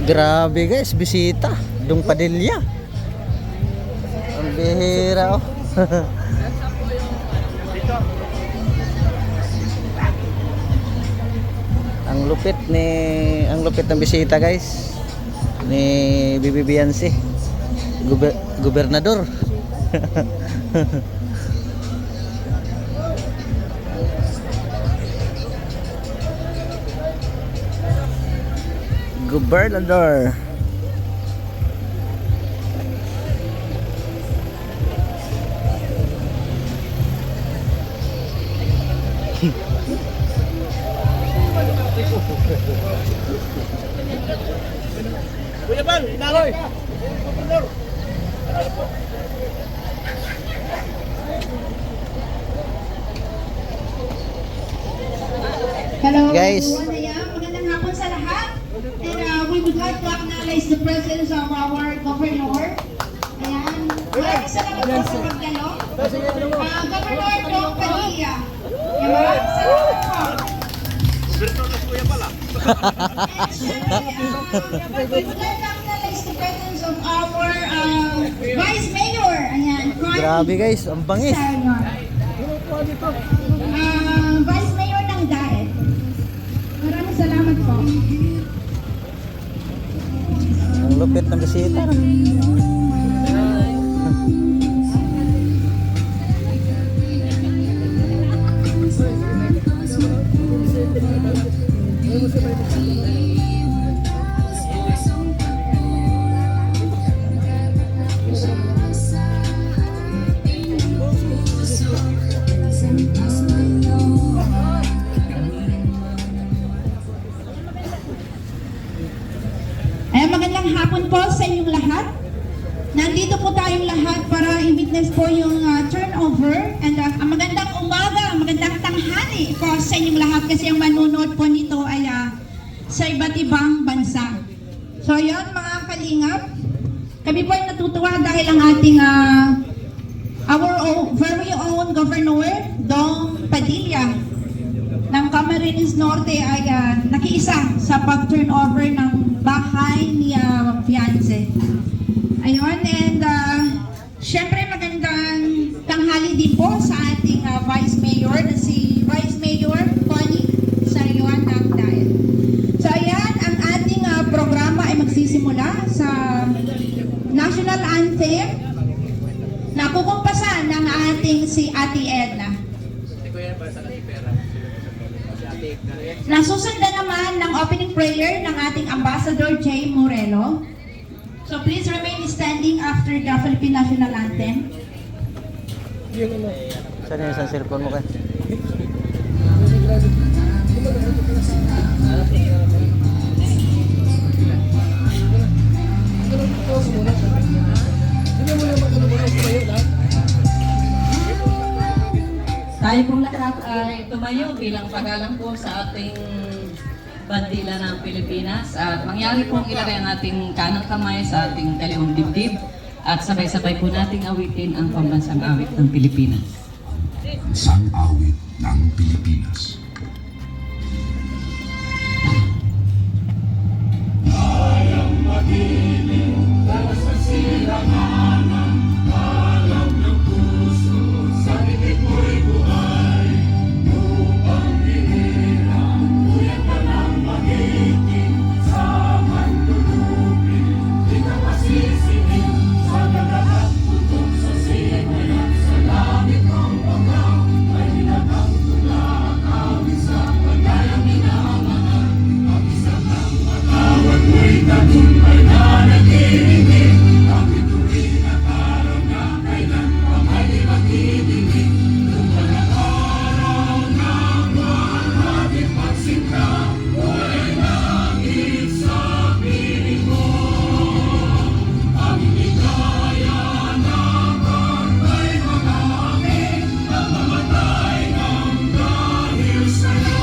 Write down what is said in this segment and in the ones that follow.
Grabe guys, bisita. Dong Padilla. Ang bihira oh. Ang lupit ng bisita guys. Ni Bibi Biansi. Gobernador. Gobernador. Kuya Bal, inaloy. Hello Guys. everyone, magandang hapon sa lahat. And we would like to acknowledge the presence of our governor. Ayan. Maraming salamat po sa pagdalo. Governor Dong Padilla. Ayan, maraming salamat po. Kuya Bal. And we would like to acknowledge the presence of our Vice Mayor. Ayan. Grabe guys, ang bangis. Vice Mayor ng Daet. Maraming salamat po. Ang lupit ng bisita. Magandang hapon po sa inyong lahat. Nandito po tayong lahat para i-witness po yung turnover and magandang umaga, magandang tanghali po sa inyong lahat kasi ang manunood po nito ay sa iba't ibang bansa. So yun mga kalingap, kami po ay natutuwa dahil ang ating very own Governor Dong Padilla ng Camarines Norte ay nakiisa sa pag-turnover ng bahay ni Fiance. Ayun, and syempre magandang tanghali din po sa ating Vice Mayor na si Vice Mayor Connie Sariwan ng Daet. So ayan, ang ating programa ay magsisimula sa National Anthem na kukumpasan ng ating si Ate Edna. Nasusundan naman ng opening prayer ng ating Ambassador Jay Moreno. So please remain standing after the Philippine National Anthem. Saan yung isang cellphone mo ka? Tayo pong lahat ay tumayo bilang pagalang po sa ating bandila ng Pilipinas at mangyari pong ilagay ang ating kanang kamay sa ating kaliwang dibdib at sabay-sabay po nating awitin ang pambansang awit ng Pilipinas. Isang awit ng Pilipinas. Kayang magiling dahil sa silanganan, alam ng puso, sa dikit mo'y buhay, upang hiniram, kuyan ka ng magiting, sa mandulupin, di ka masisingin, sa dagat at putok, sa simoy at sa langit ng bagaw, ay hinatang tula at awit sa pagayang minamahan, ang isang ng matawag mo'y tagumpay na nag-iingin, ang ituloy na araw na kailan pa may di magdidinig, lupa ng araw ng mahal pagsinta, buhay langit sa piling mo, ang ligaya na bantay mga amin, ang mamatay ng dahil sa'yo.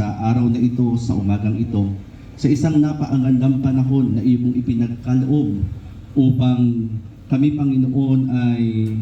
Sa araw na ito, sa umagang ito, sa isang napaangandang panahon na iyong ipinagkaloob upang kami, Panginoon, ay